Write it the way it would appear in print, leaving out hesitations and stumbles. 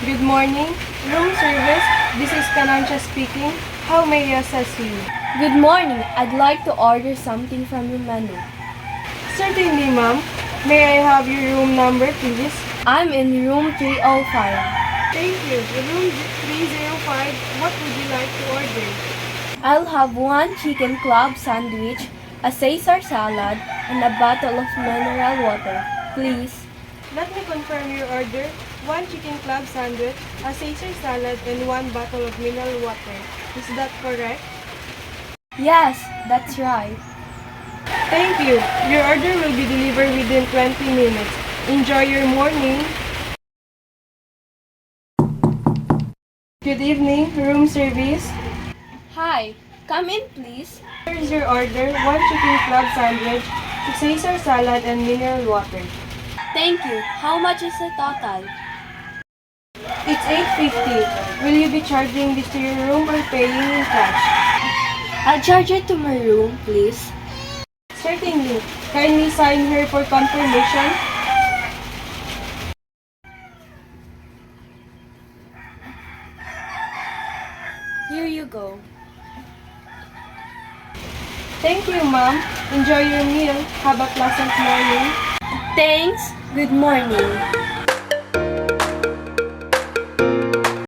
Good morning, room service. This is Kanancha speaking. How may I assist you? Good morning. I'd like to order something from your menu. Certainly, ma'am. May I have your room number, please? I'm in room 305. Thank you. Room 305. What would you like to order? I'll have one chicken club sandwich, a Caesar salad, and a bottle of mineral water. Please. Let me confirm your order. One chicken club sandwich, a Caesar salad, and one bottle of mineral water. Is that correct? Yes, that's right. Thank you. Your order will be delivered within 20 minutes. Enjoy your morning. Good evening, room service. Hi, come in please. Here's your order. One chicken club sandwich, a Caesar salad, and mineral water. Thank you. How much is the total? It's 8.50. Will you be charging this to your room or paying in cash? I'll charge it to my room, please. Certainly. Kindly sign here for confirmation. Here you go. Thank you, ma'am. Enjoy your meal. Have a pleasant morning. Thanks. Good morning.